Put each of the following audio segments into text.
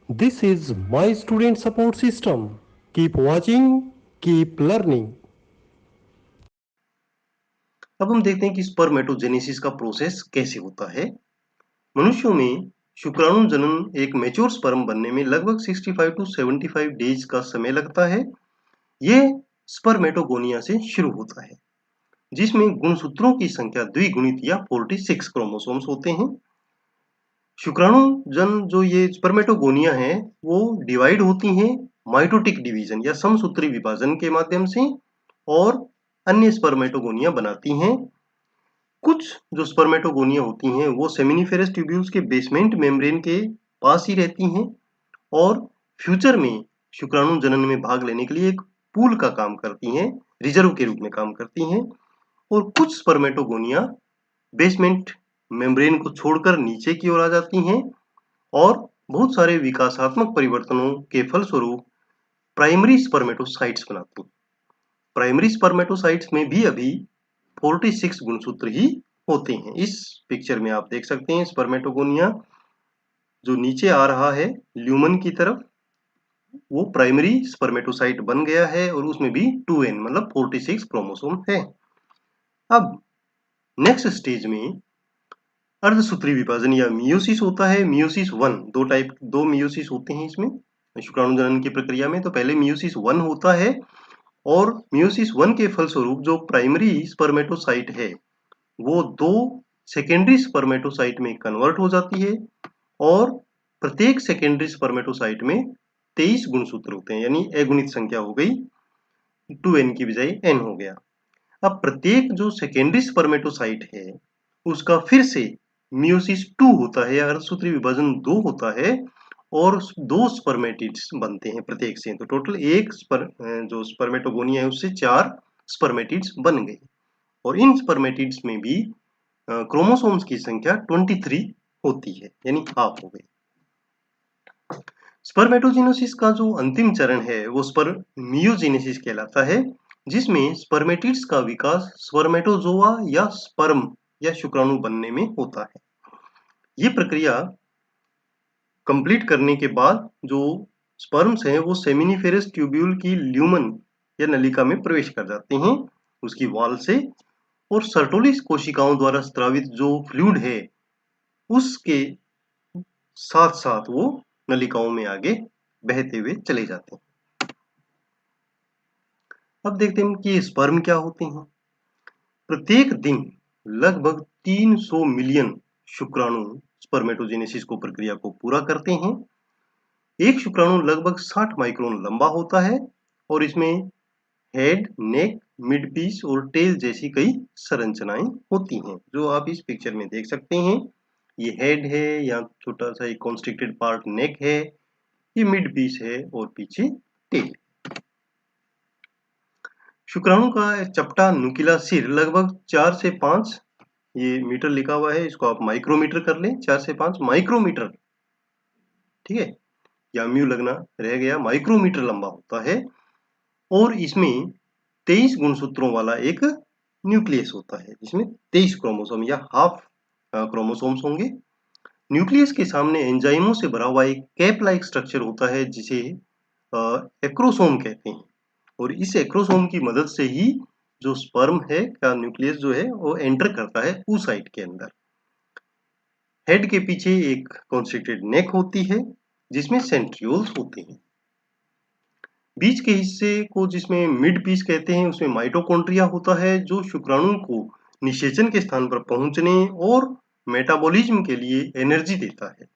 This is my student support system. Keep watching, keep learning. अब हम देखते हैं कि स्पर्मेटोजेनेसिस का प्रोसेस कैसे होता है। मनुष्यों में शुक्राणु जनन एक मैच्योर स्पर्म बनने में लगभग 65 टू 75 डेज का समय लगता है। यह स्पर्मेटोगोनिया से शुरू होता है, जिसमें गुणसूत्रों की संख्या द्विगुणित या 46 क्रोमोसोम्स होते हैं। शुक्राणु जन जो ये स्पर्मेटोगोनिया है, वो डिवाइड होती हैं माइटोटिक डिवीजन या समसूत्री विभाजन के माध्यम से और अन्य स्पर्मेटोगोनिया बनाती हैं। कुछ जो स्पर्मेटोगोनिया होती हैं वो सेमिनिफेरस ट्यूब्यूल्स के बेसमेंट मेम्ब्रेन के पास ही रहती हैं और फ्यूचर में शुक्राणु जनन में भाग लेने के लिए एक पूल का काम करती हैं, रिजर्व के रूप में काम करती हैं। और कुछ स्पर्मेटोगोनिया बेसमेंट मेम्ब्रेन को छोड़कर नीचे की ओर आ जाती हैं और बहुत सारे विकासात्मक परिवर्तनों के फलस्वरूप प्राइमरी स्पर्मेटोसाइट्स बनाती हैं। प्राइमरी स्पर्मेटोसाइट्स में भी अभी 46 गुणसूत्र ही होते हैं। इस पिक्चर में आप देख सकते हैं स्पर्मेटोगोनिया जो नीचे आ रहा है ल्यूमन की तरफ, वो प्राइमरी स्पर्मेटोसाइट बन गया है और उसमें भी 2n मतलब 46 क्रोमोसोम है। अब नेक्स्ट स्टेज में अर्धसूत्री विभाजन या मियोसिस होता है। मियोसिस 1 दो मियोसिस होते हैं इसमें शुक्राणु जनन की प्रक्रिया में। तो पहले मियोसिस 1 होता है और मियोसिस 1 के फलस्वरूप जो प्राइमरी स्पर्मेटोसाइट है वो दो सेकेंडरी स्पर्मेटोसाइट में कन्वर्ट हो जाती है और प्रत्येक सेकेंडरी स्पर्मेटोसाइट में 23 गुणसूत्र होते हैं, यानी अगुणित संख्या हो गई, 2n की बजाय n हो गया। अब प्रत्येक जो सेकेंडरी स्पर्मेटोसाइट है उसका फिर से मियोसिस 2 होता है या अर्धसूत्री विभाजन 2 होता है और दो स्पर्मेटिड्स बनते हैं प्रत्येक से। तो टोटल जो स्पर्मेटोगोनिया है उससे 4 स्पर्मेटिड्स बन गए और इन स्पर्मेटिड्स में भी क्रोमोसोम्स की संख्या 23 होती है, यानी हाफ हो गई। स्पर्मेटोजेनेसिस का जो अंतिम चरण है वो मियोजेनेसिस कहलाता है, जिसमें स्पर्मेटिड्स का विकास स्पर्मेटोजोआ या स्पर्म या शुक्राणु बनने में होता है। ये प्रक्रिया कंप्लीट करने के बाद जो स्पर्म्स हैं वो सेमिनिफेरस ट्यूब्यूल की ल्यूमन या नलिका में प्रवेश कर जाते हैं उसकी वॉल से और सर्टोलिस कोशिकाओं द्वारा स्त्रावित जो फ्लूइड है उसके साथ साथ वो नलिकाओं में आगे बहते हुए चले जाते हैं। अब देखते हैं कि स्पर्म क्या होते हैं। प्रत्येक दिन लगभग 300 मिलियन शुक्राणु स्पर्मेटोजेनेसिस को प्रक्रिया को पूरा करते हैं। एक शुक्राणु लगभग 60 माइक्रोन लंबा होता है और इसमें हेड, नेक, मिड पीस और टेल जैसी कई संरचनाएं होती हैं, जो आप इस पिक्चर में देख सकते हैं। ये हेड है, यहाँ छोटा सा एक कॉन्स्ट्रिक्टेड पार्ट नेक है, ये मिड पीस है और पीछे टेल। शुक्राणु का चपटा नुकीला सिर लगभग 4 से 5, ये मीटर लिखा हुआ है, इसको आप माइक्रोमीटर कर लें, 4 से 5 माइक्रोमीटर, ठीक है, या म्यू लगना रह गया, माइक्रोमीटर लंबा होता है और इसमें 23 गुणसूत्रों वाला एक न्यूक्लियस होता है जिसमें 23 क्रोमोसोम या हाफ क्रोमोसोम्स होंगे। न्यूक्लियस के सामने एंजाइमों से भरा हुआ एक कैप लाइक स्ट्रक्चर होता है जिसे एक्रोसोम कहते हैं और इस एक्रोसोम की मदद से ही जो स्पर्म है का न्यूक्लियस जो है वो एंटर करता है oocyte के अंदर। हेड के पीछे एक कॉन्स्ट्रिक्टेड नेक होती है जिसमें सेंट्रियोल्स होते हैं। बीच के हिस्से को जिसमें मिड पीस कहते हैं उसमें माइटोकॉन्ड्रिया होता है जो शुक्राणु को निषेचन के स्थान पर पहुंचने और मेटाबॉलिज्म के लिए एनर्जी देता है।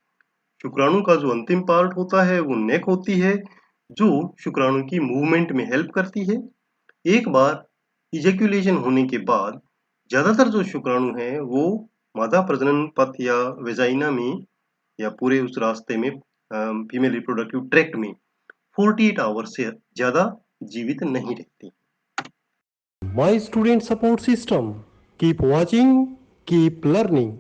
शुक्राणु का जो अंतिम पार्ट होता है वो नेक होती है जो शुक्राणु की मूवमेंट में हेल्प करती है। एक बार इजैक्यूलेशन होने के बाद ज्यादातर जो शुक्राणु हैं वो मादा प्रजनन पथ या वेजाइना में या पूरे उस रास्ते में फीमेल रिप्रोडक्टिव ट्रैक्ट में 48 आवर्स से ज्यादा जीवित नहीं रहती। My student support system. Keep watching, keep learning.